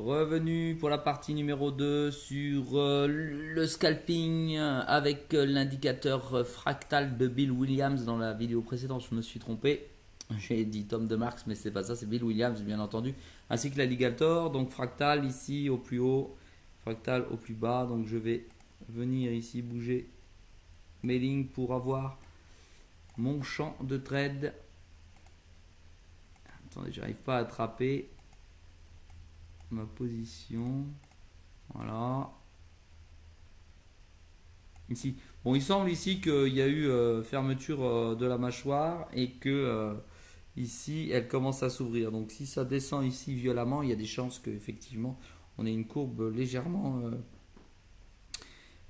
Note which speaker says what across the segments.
Speaker 1: Revenu pour la partie numéro 2 sur le scalping avec l'indicateur fractal de Bill Williams. Dans la vidéo précédente, je me suis trompé. J'ai dit Tom DeMarks, mais c'est pas ça, c'est Bill Williams, bien entendu. Ainsi que l'alligator, donc fractal ici au plus haut, fractal au plus bas. Donc je vais venir ici bouger mes lignes pour avoir mon champ de trade. Attendez, j'arrive pas à attraper ma position. Voilà. Ici. Bon, il semble ici qu'il y a eu fermeture de la mâchoire et que ici elle commence à s'ouvrir. Donc si ça descend ici violemment, il y a des chances qu'effectivement on ait une courbe légèrement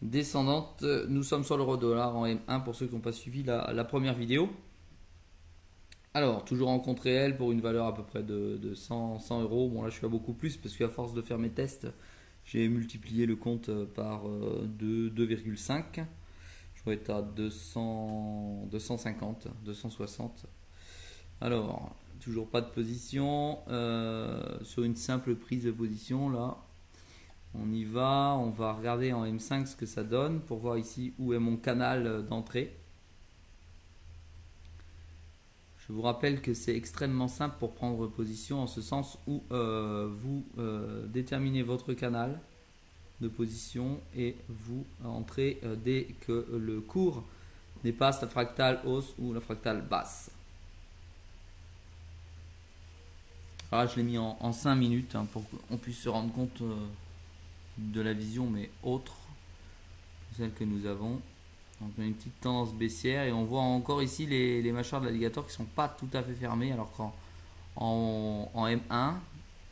Speaker 1: descendante. Nous sommes sur l'euro-dollar en M1 pour ceux qui n'ont pas suivi la première vidéo. Alors, toujours en compte réel pour une valeur à peu près de 100 euros. Bon, là, je suis à beaucoup plus parce qu'à force de faire mes tests, j'ai multiplié le compte par 2,5. Je dois être à 250, 260. Alors, toujours pas de position. Sur une simple prise de position, là, on y va. On va regarder en M5 ce que ça donne pour voir ici où est mon canal d'entrée. Je vous rappelle que c'est extrêmement simple pour prendre position en ce sens où vous déterminez votre canal de position et vous entrez dès que le cours dépasse la fractale hausse ou la fractale basse. Alors là, je l'ai mis en 5 minutes pour qu'on puisse se rendre compte de la vision mais autre que celle que nous avons. Donc on a une petite tendance baissière et on voit encore ici les mâchoires de l'alligator qui ne sont pas tout à fait fermées, alors qu'en M1,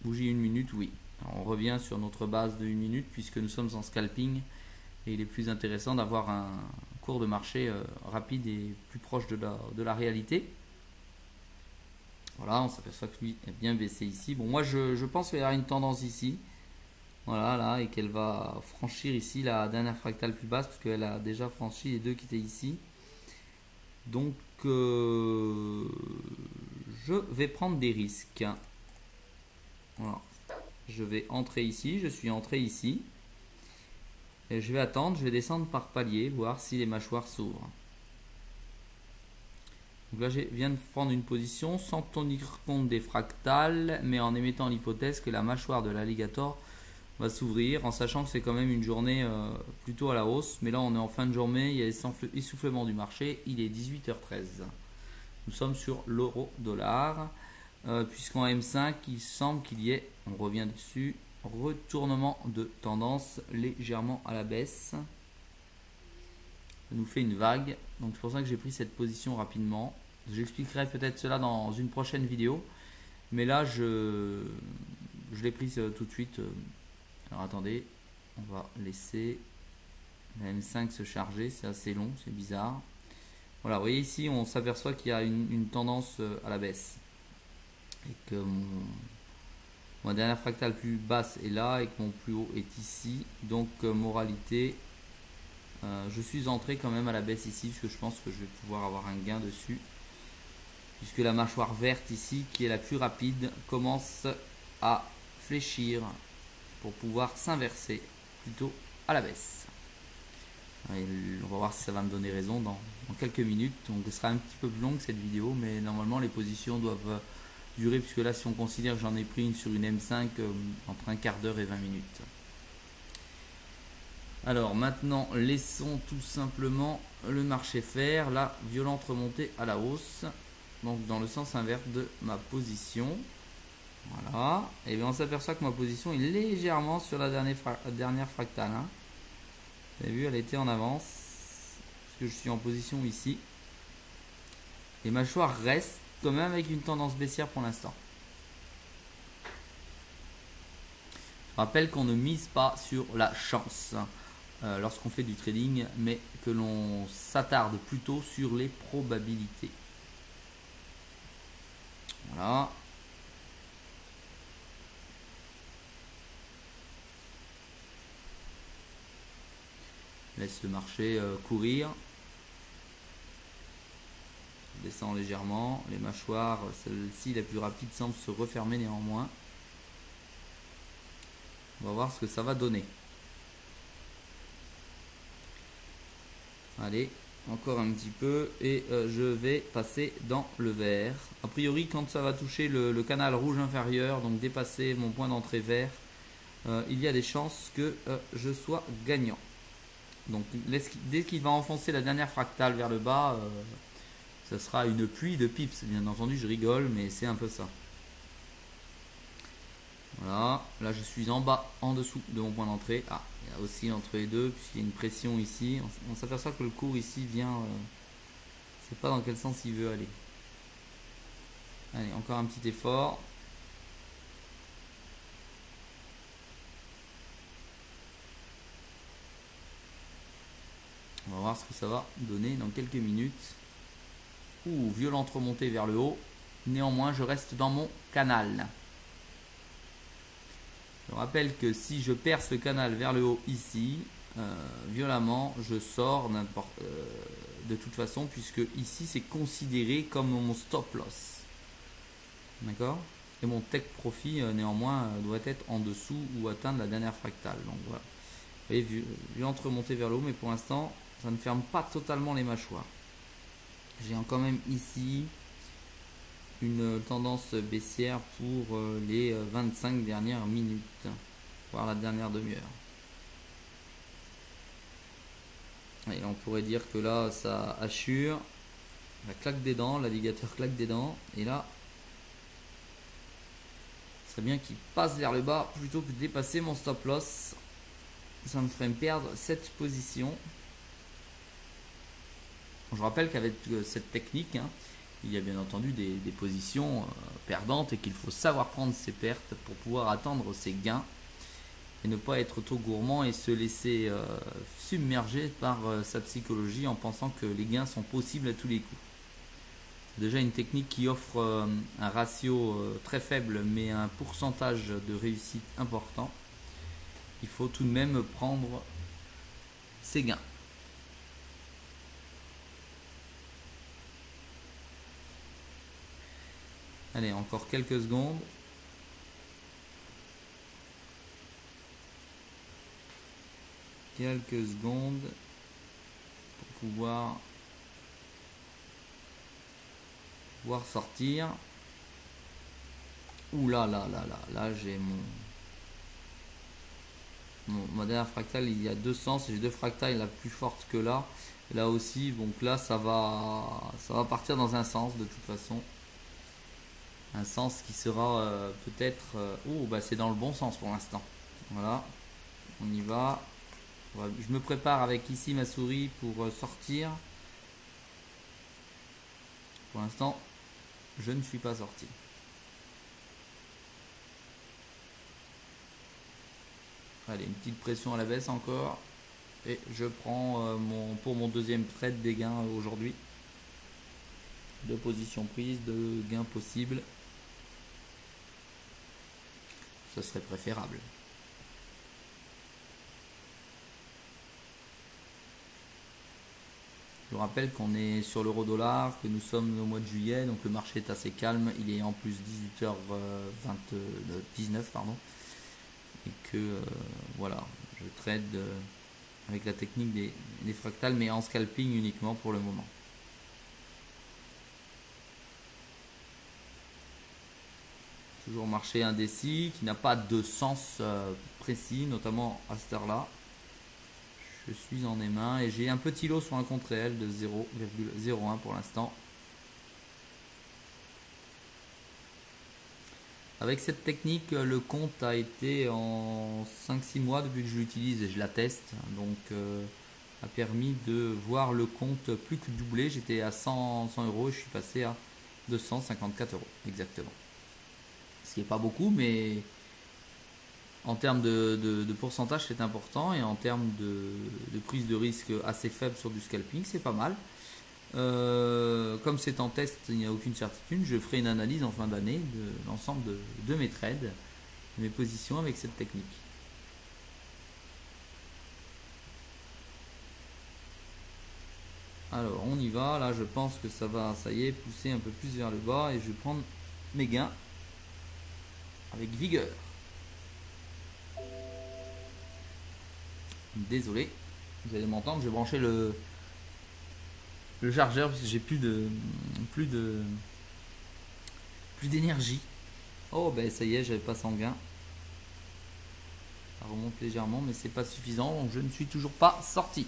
Speaker 1: bougie 1 minute, oui. Alors on revient sur notre base de 1 minute puisque nous sommes en scalping et il est plus intéressant d'avoir un cours de marché rapide et plus proche de la réalité. Voilà, on s'aperçoit que lui est bien baissé ici. Bon, moi je pense qu'il y aura une tendance ici. Voilà, là, et qu'elle va franchir ici la dernière fractale plus basse, parce qu'elle a déjà franchi les deux qui étaient ici. Donc, je vais prendre des risques. Voilà. Je vais entrer ici, je suis entré ici. Et je vais attendre, je vais descendre par palier, voir si les mâchoires s'ouvrent. Donc là, je viens de prendre une position sans tenir compte des fractales, mais en émettant l'hypothèse que la mâchoire de l'alligator va s'ouvrir, en sachant que c'est quand même une journée plutôt à la hausse. Mais là, on est en fin de journée, il y a essoufflement du marché, il est 18h13. Nous sommes sur l'euro-dollar, puisqu'en M5, il semble qu'il y ait, on revient dessus, retournement de tendance légèrement à la baisse. Ça nous fait une vague, donc c'est pour ça que j'ai pris cette position rapidement. J'expliquerai peut-être cela dans une prochaine vidéo, mais là, je l'ai prise tout de suite. Alors attendez, on va laisser la M5 se charger, c'est assez long, c'est bizarre. Voilà, vous voyez ici, on s'aperçoit qu'il y a une tendance à la baisse. Et que ma dernière fractale plus basse est là et que mon plus haut est ici. Donc, moralité, je suis entré quand même à la baisse ici, parce que je pense que je vais pouvoir avoir un gain dessus. Puisque la mâchoire verte ici, qui est la plus rapide, commence à fléchir pour pouvoir s'inverser plutôt à la baisse. Et on va voir si ça va me donner raison dans quelques minutes. Donc ce sera un petit peu plus long que cette vidéo, mais normalement les positions doivent durer, puisque là si on considère que j'en ai pris une sur une M5 entre un quart d'heure et 20 minutes. Alors maintenant laissons tout simplement le marché faire la violente remontée à la hausse, donc dans le sens inverse de ma position. Voilà, et bien on s'aperçoit que ma position est légèrement sur la dernière fractale. Vous avez vu, elle était en avance, puisque je suis en position ici. Les mâchoires restent quand même avec une tendance baissière pour l'instant. Je rappelle qu'on ne mise pas sur la chance lorsqu'on fait du trading, mais que l'on s'attarde plutôt sur les probabilités. Voilà. Laisse le marché courir. Descend légèrement. Les mâchoires, celle-ci la plus rapide, semble se refermer néanmoins. On va voir ce que ça va donner. Allez, encore un petit peu et je vais passer dans le vert. A priori, quand ça va toucher le canal rouge inférieur, donc dépasser mon point d'entrée vert, il y a des chances que je sois gagnant. Donc dès qu'il va enfoncer la dernière fractale vers le bas, ça sera une pluie de pips. Bien entendu, je rigole, mais c'est un peu ça. Voilà, là je suis en bas, en dessous de mon point d'entrée. Ah, il y a aussi entre les deux, puisqu'il y a une pression ici. On s'aperçoit que le cours ici vient... je sais pas dans quel sens il veut aller. Allez, encore un petit effort. On va voir ce que ça va donner dans quelques minutes. Ouh, violente remontée vers le haut. Néanmoins, je reste dans mon canal. Je rappelle que si je perce le canal vers le haut ici, violemment, je sors de toute façon, puisque ici c'est considéré comme mon stop loss. D'accord? Et mon take profit néanmoins doit être en dessous ou atteindre la dernière fractale. Donc voilà. Vous voyez, violente remontée vers le haut, mais pour l'instant, ça ne ferme pas totalement les mâchoires. J'ai quand même ici une tendance baissière pour les 25 dernières minutes, voire la dernière demi-heure. Et on pourrait dire que là ça assure, la claque des dents, l'alligator claque des dents, et là c'est bien qu'il passe vers le bas plutôt que de dépasser mon stop loss. Ça me ferait me perdre cette position. Je rappelle qu'avec cette technique, il y a bien entendu des positions perdantes et qu'il faut savoir prendre ses pertes pour pouvoir atteindre ses gains et ne pas être trop gourmand et se laisser submerger par sa psychologie en pensant que les gains sont possibles à tous les coups. C'est déjà une technique qui offre un ratio très faible mais un pourcentage de réussite important. Il faut tout de même prendre ses gains. Allez, encore quelques secondes. Quelques secondes pour pouvoir sortir. Ouh là là là là, là j'ai ma dernière fractale, il y a deux sens, j'ai deux fractales la plus forte que là. Là aussi, donc là ça va partir dans un sens de toute façon. Un sens qui sera peut-être... oh, bah c'est dans le bon sens pour l'instant. Voilà, on y va. Je me prépare avec ici ma souris pour sortir. Pour l'instant, je ne suis pas sorti. Allez, une petite pression à la baisse encore. Et je prends pour mon deuxième trade des gains aujourd'hui. De position prise, de gains possibles. Ce serait préférable. Je vous rappelle qu'on est sur l'euro-dollar, que nous sommes au mois de juillet, donc le marché est assez calme. Il est en plus 18h19, pardon. Et que voilà, je trade avec la technique des fractales, mais en scalping uniquement pour le moment. Toujours marché indécis, qui n'a pas de sens précis, notamment à cette heure-là. Je suis en mains et j'ai un petit lot sur un compte réel de 0,01 pour l'instant. Avec cette technique, le compte a été en 5-6 mois depuis que je l'utilise et je la teste. Donc a permis de voir le compte plus que doubler. J'étais à 100 € et je suis passé à 254 € exactement. Ce qui n'est pas beaucoup, mais en termes de pourcentage c'est important, et en termes de prise de risque assez faible sur du scalping, c'est pas mal. Comme c'est en test, il n'y a aucune certitude, je ferai une analyse en fin d'année de l'ensemble de mes trades, de mes positions avec cette technique. Alors on y va, là je pense que ça va, ça y est, pousser un peu plus vers le bas et je vais prendre mes gains avec vigueur. Désolé, vous allez m'entendre, j'ai branché le chargeur parce que j'ai plus d'énergie. Oh ben ça y est, j'avais pas sanguin. Ça remonte légèrement mais c'est pas suffisant, donc je ne suis toujours pas sorti.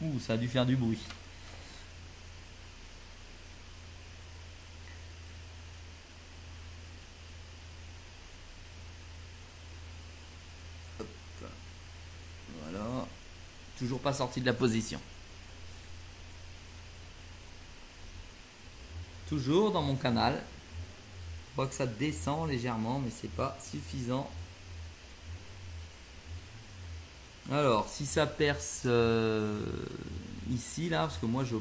Speaker 1: Ouh, ça a dû faire du bruit. Hop. Voilà. Toujours pas sorti de la position. Toujours dans mon canal. Je vois que ça descend légèrement, mais c'est pas suffisant. Alors, si ça perce ici, là, parce que moi je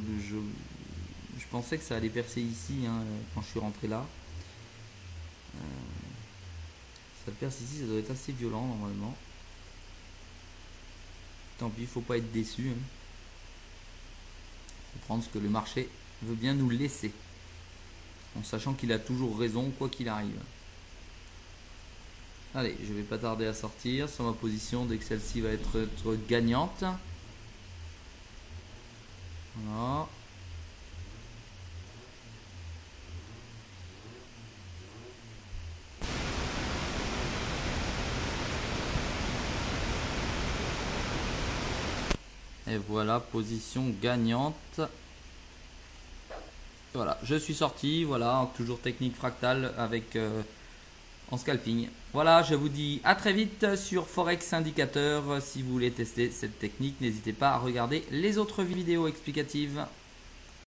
Speaker 1: pensais que ça allait percer ici hein, quand je suis rentré là. Ça perce ici, ça doit être assez violent normalement. Tant pis, il faut pas être déçu. Hein. Faut prendre ce que le marché veut bien nous laisser. En sachant qu'il a toujours raison, quoi qu'il arrive. Allez, je vais pas tarder à sortir sur ma position dès que celle-ci va être gagnante. Voilà. Et voilà, position gagnante. Voilà, je suis sorti, voilà, toujours technique fractale avec en scalping. Voilà, je vous dis à très vite sur Forex Indicateur. Si vous voulez tester cette technique, n'hésitez pas à regarder les autres vidéos explicatives.